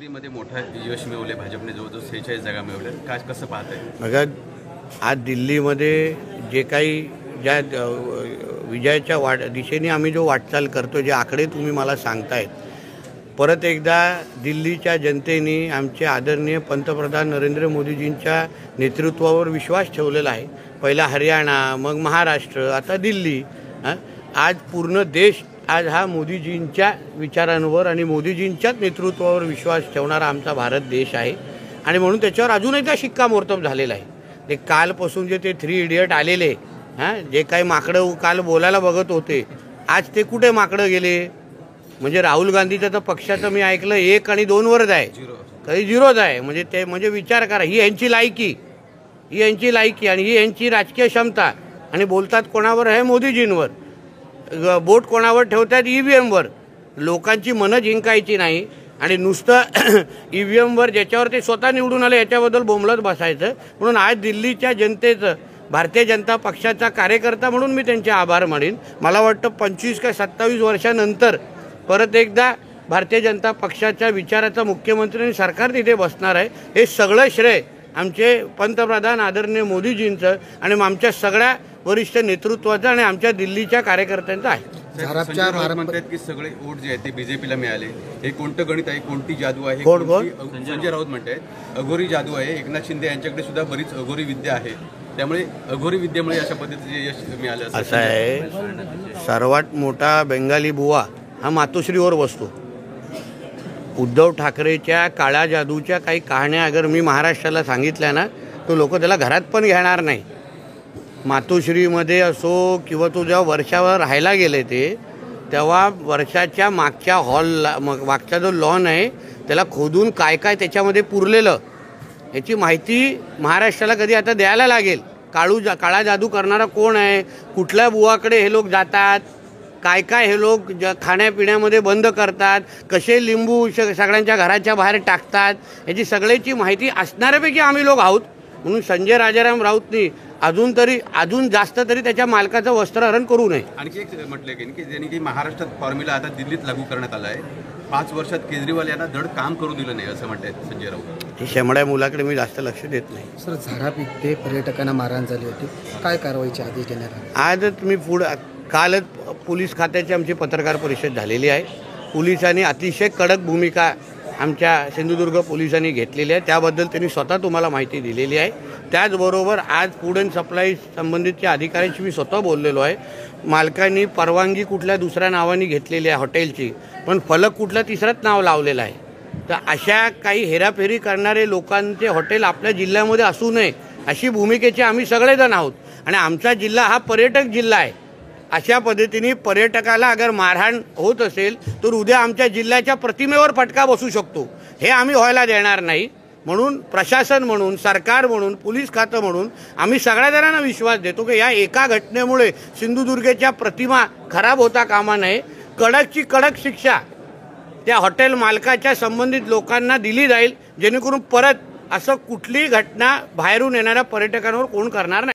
दिल्लीमध्ये मोठं यश मिळवले भाजपने, जवळजवळ 46 जागा मिळवल्या. काय कसं पाहताय? बघा, आज दिल्लीमध्ये जे काही ज्या विजयाच्या दिशेने आम्ही जो वाटचाल करतो, जे आकडे तुम्ही मला सांगतायत, परत एकदा दिल्लीच्या जनतेने आमचे आदरणीय पंतप्रधान नरेंद्र मोदीजींच्या नेतृत्वावर विश्वास ठेवलेला आहे. पहिला हरियाणा, मग महाराष्ट्र, आता दिल्ली. आज पूर्ण देश आज हा मोदीजींच्या विचारांवर आणि मोदीजींच्याच नेतृत्वावर विश्वास ठेवणारा आमचा भारत देश आहे. आणि म्हणून त्याच्यावर अजून एकदा शिक्कामोर्तब झालेला आहे. ते कालपासून जे ते 3 इडियट आलेले, जे काही माकडं काल बोलायला बघत होते, आज ते कुठे माकडं गेले? म्हणजे राहुल गांधीच्या तर पक्षाचं मी ऐकलं 1 आणि 2 वरच आहे, काही 0च आहे. म्हणजे ते म्हणजे विचार करा, ही यांची लायकी, ही यांची लायकी आणि ही यांची राजकीय क्षमता. आणि बोलतात कोणावर आहे? मोदीजींवर. बोट कोणावर ठेवतात? EVMवर. लोकांची मनं जिंकायची नाही आणि नुसतं EVMवर ज्याच्यावर ते स्वतः निवडून आले याच्याबद्दल बोंबलत बसायचं. म्हणून आज दिल्लीच्या जनतेचं, भारतीय जनता पक्षाचा कार्यकर्ता म्हणून मी त्यांचे आभार मानेन. मला वाटतं 25 का 27 वर्षानंतर परत एकदा भारतीय जनता पक्षाच्या विचाराचा मुख्यमंत्री आणि सरकार तिथे बसणार आहे. हे सगळं श्रेय आमचे पंतप्रधान आदरणीय मोदीजींचं आणि आमच्या सगळ्या वरिष्ठ नेतृत्वाचं आणि आमच्या दिल्लीच्या कार्यकर्त्यांचं आहे. म्हणतात की सगळे वोट जे आहेत ते बीजेपीला मिळाले. हे कोणतं गणित आहे, कोणती जादू आहे? संजय राऊत म्हणतात अघोरी जादू आहे. एकनाथ शिंदे यांच्याकडे सुद्धा बरीच अघोरी विद्या आहे, त्यामुळे अघोरी विद्येमुळे अशा पद्धतीचे यश मिळालं असं आहे. सर्वात मोठा बेंगाली बुवा हा मातोश्रीवर बसतो. उद्धव ठाकरेच्या काळ्या जादूच्या काही कहाण्या अगर मी महाराष्ट्राला सांगितल्या ना, तो लोक त्याला घरात पण घेणार नाही. मातोश्रीमध्ये असो किंवा तो जेव्हा वर्षावर राहायला गेले ते, तेव्हा वर्षाच्या मागच्या हॉलला, मागचा जो लॉन आहे त्याला खोदून काय काय त्याच्यामध्ये पुरलेलं, याची माहिती महाराष्ट्राला कधी आता द्यायला लागेल. काळा जादू करणारा कोण आहे, कुठल्या बुवाकडे हे लोक जातात, काय काय हे लोक खाण्यापिण्यामध्ये बंद करतात, कसे लिंबू सगळ्यांच्या घराच्या बाहेर टाकतात, याची सगळ्याची माहिती असणाऱ्यापैकी आम्ही लोक आहोत. म्हणून संजय राजाराम राऊतनी अजून जास्त तरी त्याच्या मालकाचं वस्त्रहरण करू नये. आणखी एक म्हटलं की ज्यांनी की महाराष्ट्रात फॉर्म्युला आता दिल्लीत लागू करण्यात आला आहे. 5 वर्षात केजरीवाल यांना धड काम करू दिलं नाही असं म्हणतात संजय राऊत. हे शेमड्या मुलाकडे मी जास्त लक्ष देत नाही. सर, झाडाप इथे पर्यटकांना मारहाण झाली होती, काय कारवाईचे आदेश देण्यात आले? आजच मी कालच पोलीस खात्याची आमची पत्रकार परिषद झालेली आहे. पोलिसांनी अतिशय कडक भूमिका आमच्या सिंधुदुर्ग पोलिसांनी घेतलेली आहे, त्याबद्दल त्यांनी स्वतः तुम्हाला माहिती दिलेली आहे. त्याचबरोबर आज फूड अँड सप्लाय संबंधितच्या अधिकाऱ्यांशी मी स्वतः बोललेलो आहे. मालकांनी परवानगी कुठल्या दुसऱ्या नावाने घेतलेली आहे हॉटेलची, पण फलक कुठलं तिसरंच नाव लावलेलं आहे. तर अशा काही हेराफेरी करणारे लोकांचे हॉटेल आपल्या जिल्ह्यामध्ये असू नये अशी भूमिकेचे आम्ही सगळेजण आहोत. आणि आमचा जिल्हा हा पर्यटक जिल्हा आहे. अशा पद्धतीने पर्यटकाला अगर मारहाण होत असेल तर उद्या आमच्या जिल्ह्याच्या प्रतिमेवर फटका बसू शकतो. हे आम्ही व्हायला देणार नाही. म्हणून प्रशासन म्हणून, सरकार म्हणून, पोलीस खातं म्हणून आम्ही सगळ्या जणांना विश्वास देतो की या एका घटनेमुळे सिंधुदुर्गच्या प्रतिमा खराब होता कामा नये. कडकची कडक शिक्षा त्या हॉटेल मालकाच्या संबंधित लोकांना दिली जाईल, जेणेकरून परत असं कुठलीही घटना बाहेरून येणाऱ्या पर्यटकांवर कोण करणार नाही.